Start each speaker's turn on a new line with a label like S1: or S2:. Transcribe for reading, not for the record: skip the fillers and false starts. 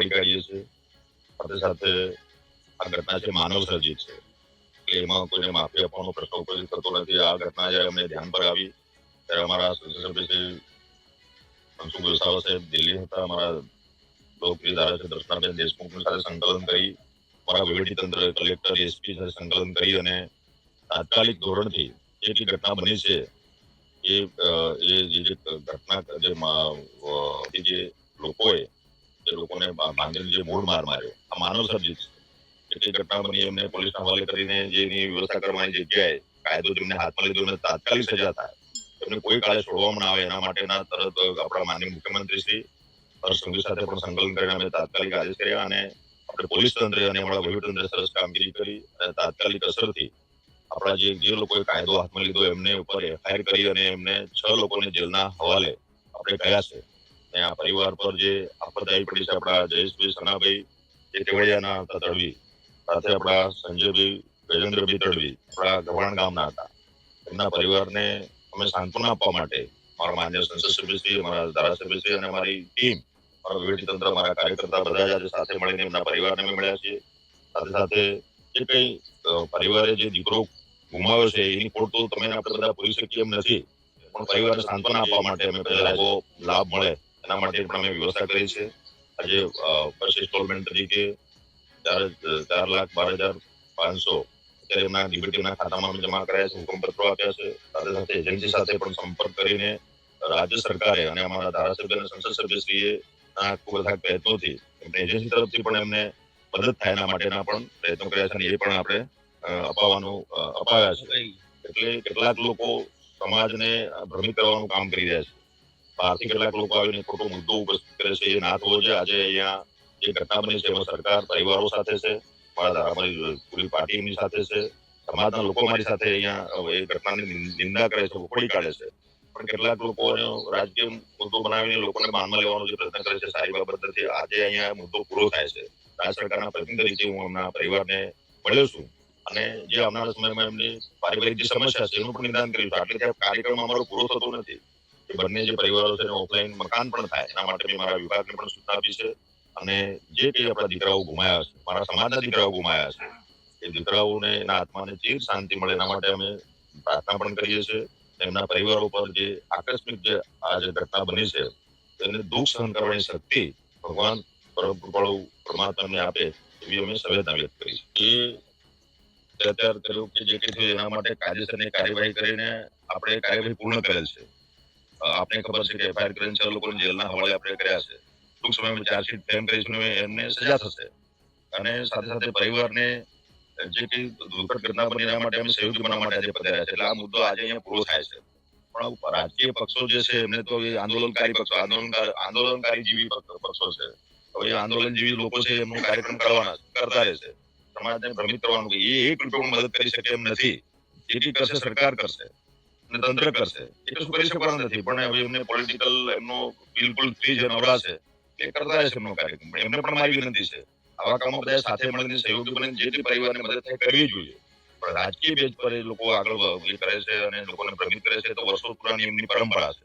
S1: બહાર કાઢીએ છીએ. સાથે સાથે આ ઘટના છે માનવ સર્જિત છે, એટલે એમાં કોઈને માફી આપવાનો પ્રશ્ન ઉપસ્થિત થતો નથી. આ ઘટના જયારે અમને ધ્યાન પર આવી ત્યારે અમારા સંસદ સભ્ય શ્રી મનસુખ વસાવા સાહેબ દિલ્હી હતા. અમારા લોકપ્રિય ધારાસભ્ય દર્શનાબેન દેશમુખની સાથે સંકલન કરી, અમારા વહીવટીતંત્ર, કલેક્ટર, એસપી સાથે સંકલન કરી અને તાત્કાલિક ધોરણથી જે ઘટના બની છે એ જે ઘટના જે લોકોએ જે લોકોને બાંધીને જે મૂળ માર માર્યો, આ માનવ સર્જિત છે. જે ઘટના બની એમને પોલીસના હવાલે કરીને જેની વ્યવસ્થા કરવાની જગ્યાએ કાયદો જેમને હાથમાં લીધો અને તાત્કાલિક સજા થાય, એમને કોઈ કાળે છોડવામાં ના આવે એના માટેના તરત આપણા માનનીય મુખ્યમંત્રી શ્રી હર્ષ સંઘવી સાથે પણ સંકલન કરીને અમે તાત્કાલિક આદેશ કર્યા અને આપણે પોલીસ તંત્રે અને અમારા વહીવટીતંત્રે સરસ કામગીરી કરી અને તાત્કાલિક અસરથી આપણા જે લોકોએ કાયદો હાથમાં લીધો એમને ઉપર એફઆઈઆર કરી અને એમને 6 લોકોને જેલના હવાલે આપણે કર્યા છે. અને આ પરિવાર પર જે આફત આવી પડી છે, આપણા જયેશભાઈ સનાભાઈ જે કેવડિયાના હતા તડવી, સાથે આપણા સંજયભાઈ ગજેન્દ્રભાઈ તડવી આપણા ગવાણ ગામના હતા, એમના પરિવારને અમે સાંત્વના આપવા માટે મારા માન્ય સંસદ સભ્યશ્રી, અમારા ધારાસભ્યશ્રી અને અમારી ટીમ, મારા વહીવટીતંત્ર, અમારા કાર્યકર્તા બધા જ આજે સાથે મળીને એમના પરિવારને અમે મળ્યા છીએ. સાથે સાથે જે કઈ પરિવારે જે દીકરો ગુમાવ્યો છે એની ખોટ તો તમે આપણે બધા પૂરી શકીએ એમ નથી, પણ પરિવારને સાંત્વના આપવા માટે અમે પહેલા લાભ મળે એના માટે પણ અમે વ્યવસ્થા કરી છે. આજે ફર્સ્ટ ઇન્સ્ટોલમેન્ટ તરીકે 4,12,500 અત્યારે એમના ડીબીટીના ખાતામાં અમે જમા કરાયા છે, હુકમપત્રો આપ્યા છે. સાથે સાથે એજન્સી સાથે પણ સંપર્ક કરીને રાજ્ય સરકારે અને અમારા ધારાસભ્ય અને સંસદ સભ્યશ્રીએ ખૂબ બધા પ્રયત્નોથી એજન્સી તરફથી પણ એમને મદદ થાય એના માટેના પણ પ્રયત્નો કર્યા છે અને એ પણ આપણે અપાવ્યા છે. એટલે કેટલાક લોકો સમાજને ભ્રમિત કરવાનું કામ કરી રહ્યા છે. બહારથી કેટલાક લોકો આવીને ખોટો મુદ્દો ઉપસ્થિત કરે છે, એ ના થવો જોઈએ. આજે અહીંયા જે ઘટના બની છે એમાં સરકાર પરિવારો સાથે છે, અમારી પૂરી પાર્ટી એમની સાથે છે, સમાજના લોકો અમારી સાથે અહીંયા એ ઘટનાની નિંદા કરે છે, વખોડી કાઢે છે. પણ કેટલાક લોકો રાજકીય મુદ્દો બનાવીને લોકોને બાનમાં લેવાનો જે પ્રયત્ન કરે છે, સારી બાબત નથી. આજે અહીંયા મુદ્દો પૂરો થાય છે. રાજ્ય સરકારના પ્રતિનિધિ તરીકે હું એમના પરિવારને મળ્યો છું અને જે આવનારા સમયમાં એમની પારિવારિક જે સમસ્યા છે એનું પણ નિદાન કર્યું છે. આટલે કાર્યક્રમ અમારો પૂરો થતો નથી. એ બંને જે પરિવારો છે ઓફલાઈન મકાન પણ થાય એના માટે મેં મારા વિભાગને પણ સૂચના આપી છે. અને જે કઈ આપણા દીકરાઓ ગુમાયા છે, મારા સમાજના દીકરાઓ ગુમાયા છે, એ દીકરાઓને એના આત્માને ચીર શાંતિ મળે એના માટે અમે પ્રાર્થના પણ કરીએ છીએ. એમના પરિવારો પર જે આકસ્મિક જે આ જે ઘટના બની છે તેને દુઃખ સહન કરવાની શક્તિ ભગવાન પરમાત્માને આપે એવી અમે સંવેદના વ્યક્ત કરી છે. એ અત્યારે કર્યું કે જે કઈ થયું એના માટે કાયદેસરની કાર્યવાહી કરીને આપણે કાર્યવાહી પૂર્ણ કરેલ છે. આપને ખબર છે કે એફઆઈઆર કરીને 6 લોકોને જેલના હવાલે આપણે કર્યા છે. ટૂંક સમયમાં ચાર્જશીટ ફ્રેમ કરીશું એમને સજા થશે અને સાથે સાથે પરિવારને જે કઈ દુઃખદ ઘટના બની એના માટે અમે સહયોગી બનવા માટે આજે પધાર્યા છે. એટલે આ મુદ્દો આજે અહીંયા પૂરો થાય છે. પણ રાજકીય પક્ષો જે છે એમને તો આંદોલનકારી પક્ષો આંદોલનકારી જેવી પક્ષો છે. હવે આંદોલન જેવી લોકો છે એમનો કાર્યક્રમ કરતા રહેશે. સમાજને ભ્રમિત કરવાનું એ એક રૂપિયા મદદ કરી શકે એમ નથી. જેથી કરશે સરકાર કરશે અને તંત્ર કરશે, એ કશું કરી શકવાના નથી. પણ હવે એમને પોલિટિકલ એમનો બિલકુલ ફ્રી જ નવરા છે, એ કરતા રહેશે એમનો કાર્યક્રમ. એમને પણ મારી વિનંતી છે, આવા કામો બધા સાથે મળીને સહયોગી બનીને જે પરિવારને મદદ થાય કરવી જોઈએ. પણ રાજકીય બેઝ પર એ લોકો આગળ કરે છે અને લોકોને ભ્રમિત કરે છે તો વર્ષો પુરાની એમની પરંપરા છે.